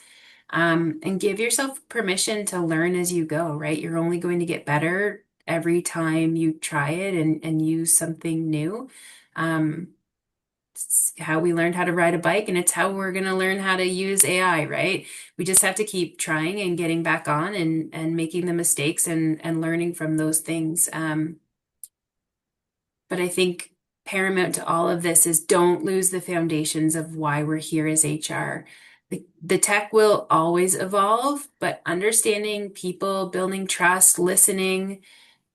and give yourself permission to learn as you go, right? You're only going to get better every time you try it and use something new. Um, it's how we learned how to ride a bike, and it's how we're going to learn how to use AI, right? We just have to keep trying and getting back on and making the mistakes and learning from those things. But I think paramount to all of this is don't lose the foundations of why we're here as HR. The tech will always evolve, but understanding people, building trust, listening,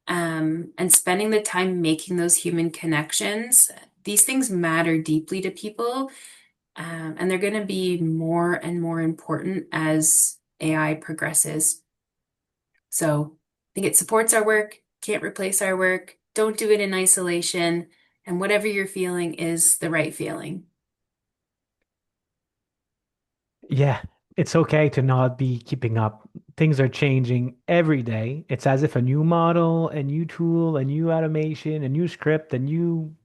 and spending the time making those human connections, these things matter deeply to people. And they're going to be more and more important as AI progresses. So I think it supports our work, can't replace our work. Don't do it in isolation. And whatever you're feeling is the right feeling. Yeah, it's okay to not be keeping up. Things are changing every day. It's as if a new model, a new tool, a new automation, a new script, a new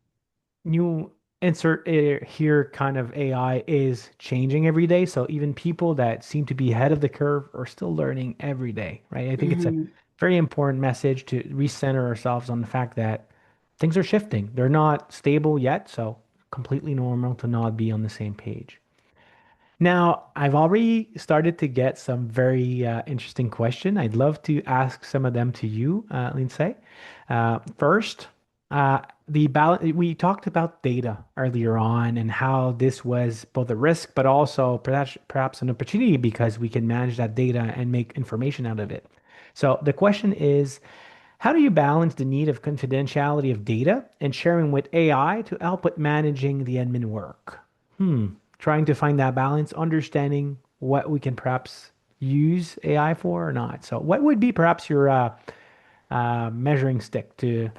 insert here kind of AI is changing every day. So even people that seem to be ahead of the curve are still learning every day, right? I think it's a Mhm. very important message to recenter ourselves on the fact that things are shifting. They're not stable yet, so completely normal to not be on the same page. Now, I've already started to get some very interesting question. I'd love to ask some of them to you, Lindsay. First, the balance. We talked about data earlier on and how this was both a risk, but also perhaps an opportunity because we can manage that data and make information out of it. So the question is, how do you balance the need of confidentiality of data and sharing with AI to help with managing the admin work? Trying to find that balance, understanding what we can perhaps use AI for or not. So, what would be perhaps your measuring stick to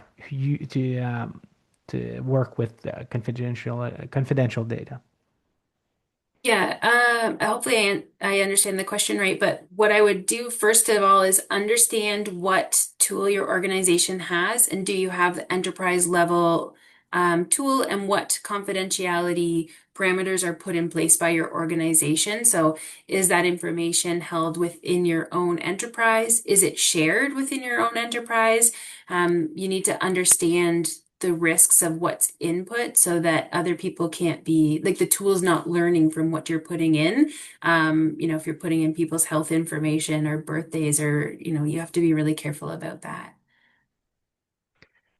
work with confidential data? Yeah, hopefully I understand the question right. But what I would do first of all is understand what tool your organization has, and do you have the enterprise level tool, and what confidentiality parameters are put in place by your organization. So is that information held within your own enterprise? Is it shared within your own enterprise? You need to understand the risks of what's input so that other people can't be like the tool's not learning from what you're putting in. If you're putting in people's health information or birthdays or, you have to be really careful about that.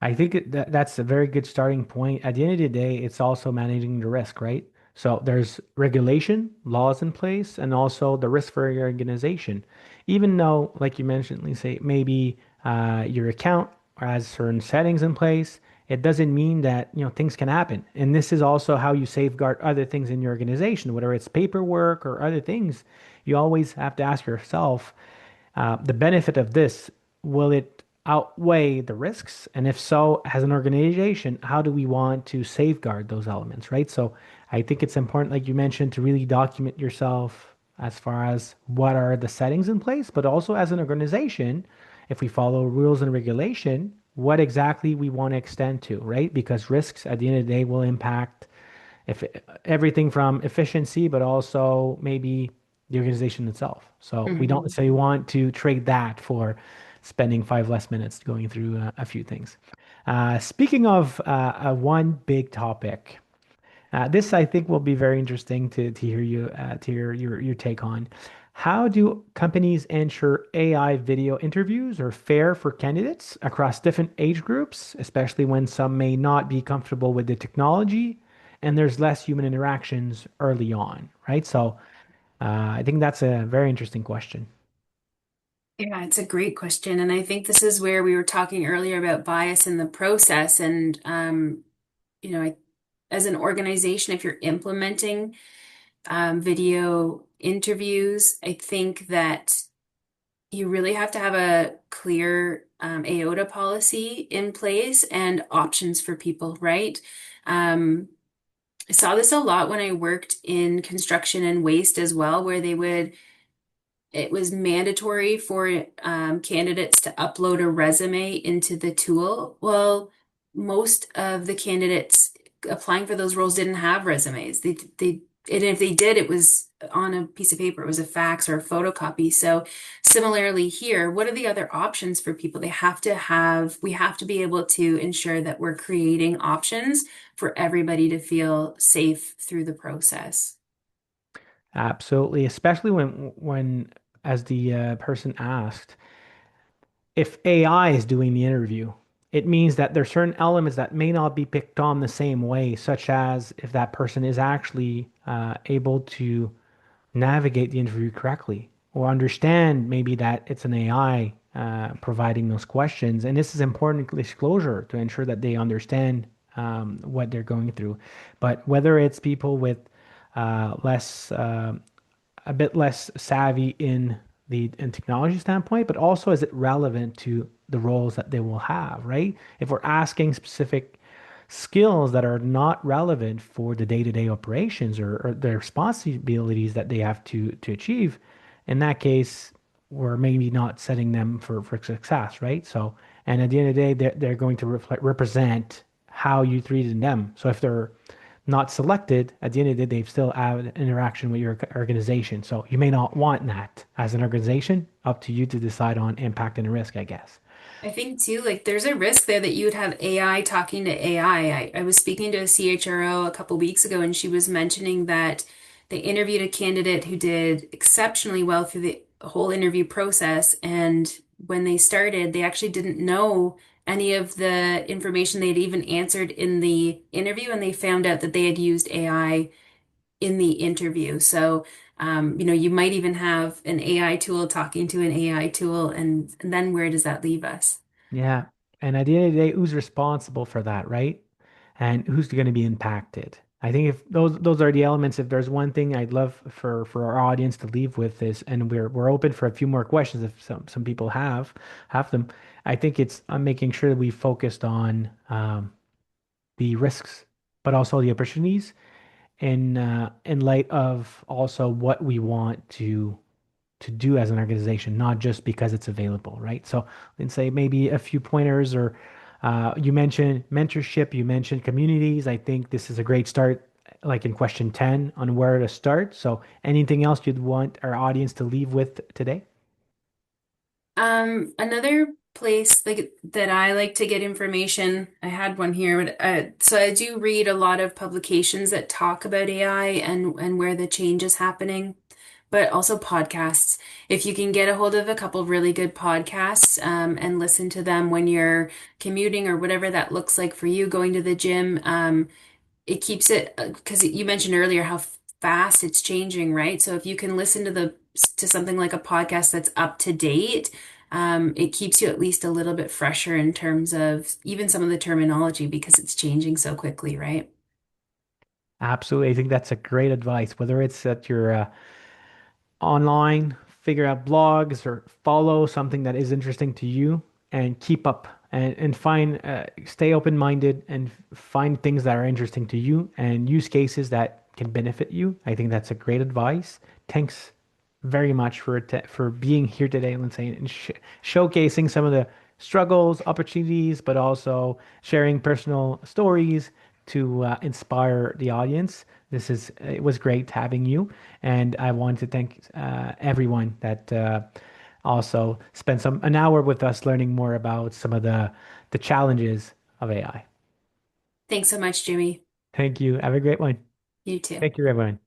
I think that's a very good starting point. At the end of the day, it's also managing the risk, right? So there's regulation, laws in place, and also the risk for your organization. Even though, like you mentioned, Lisa, maybe your account has certain settings in place, it doesn't mean that, things can happen. And this is also how you safeguard other things in your organization, whether it's paperwork or other things. You always have to ask yourself, the benefit of this, will it outweigh the risks? And if so, as an organization, how do we want to safeguard those elements, right? So I think it's important, like you mentioned, to really document yourself as far as what are the settings in place, but also as an organization, if we follow rules and regulation, what exactly we want to extend to, right? Because risks at the end of the day will impact if everything from efficiency, but also maybe the organization itself. So we don't Mhm. necessarily want to trade that for spending 5 less minutes going through a few things. Speaking of one big topic, this I think will be very interesting to hear to hear your take on. How do companies ensure AI video interviews are fair for candidates across different age groups, especially when some may not be comfortable with the technology and there's less human interactions early on, right? So I think that's a very interesting question. Yeah, it's a great question. And I think this is where we were talking earlier about bias in the process. And, you know, I, as an organization, if you're implementing video interviews, I think that you really have to have a clear AOTA policy in place and options for people, right? Um, I saw this a lot when I worked in construction and waste as well, where it was mandatory for candidates to upload a resume into the tool. Well, most of the candidates applying for those roles didn't have resumes. And if they did, it was on a piece of paper. It was a fax or a photocopy. So similarly here, what are the other options for people? We have to be able to ensure that we're creating options for everybody to feel safe through the process. Absolutely, especially when as the person asked, if AI is doing the interview, it means that there's certain elements that may not be picked on the same way, such as if that person is actually able to navigate the interview correctly or understand maybe that it's an AI providing those questions. And this is important disclosure to ensure that they understand what they're going through. But whether it's people with less a bit less savvy in technology standpoint, but also is it relevant to the roles that they will have, right? If we're asking specific skills that are not relevant for the day-to-day operations or the responsibilities that they have to achieve, in that case, we're maybe not setting them for success, right? So, and at the end of the day, they're going to represent how you treated them. So if they're not selected, at the end of the day, they've still have an interaction with your organization. So you may not want that as an organization. Up to you to decide on impact and risk, I guess. I think too, like there's a risk there that you would have AI talking to AI. I was speaking to a CHRO a couple weeks ago, and she was mentioning that they interviewed a candidate who did exceptionally well through the whole interview process. And when they started, they actually didn't know any of the information they'd even answered in the interview, and they found out that they had used AI in the interview. So, you might even have an AI tool talking to an AI tool, and then where does that leave us? Yeah. And at the end of the day, who's responsible for that, right? And who's going to be impacted? I think if those are the elements, if there's one thing I'd love for our audience to leave with is, and we're open for a few more questions if some people have them. I think it's making sure that we focused on the risks, but also the opportunities in light of also what we want to do as an organization, not just because it's available, right? So, let's say maybe a few pointers, or you mentioned mentorship, you mentioned communities. I think this is a great start, like in question 10, on where to start. So, anything else you'd want our audience to leave with today? Another place like that I like to get information, I had one here, but so I do read a lot of publications that talk about AI and where the change is happening, but also podcasts. If you can get a hold of a couple really good podcasts, and listen to them when you're commuting or whatever that looks like for you, going to the gym, it keeps it because you mentioned earlier how fast it's changing, right? So if you can listen to something like a podcast that's up to date, it keeps you at least a little bit fresher in terms of even some of the terminology because it's changing so quickly, right? Absolutely. I think that's a great advice, whether it's at your online, figure out blogs or follow something that is interesting to you and keep up and find, stay open-minded and find things that are interesting to you and use cases that can benefit you. I think that's a great advice. Thanks very much for being here today, Lindsay, and showcasing some of the struggles, opportunities, but also sharing personal stories to inspire the audience. It was great having you, and I want to thank everyone that also spent an hour with us learning more about some of the challenges of AI. Thanks so much, Jimmy. Thank you. Have a great one. You too. Thank you, everyone.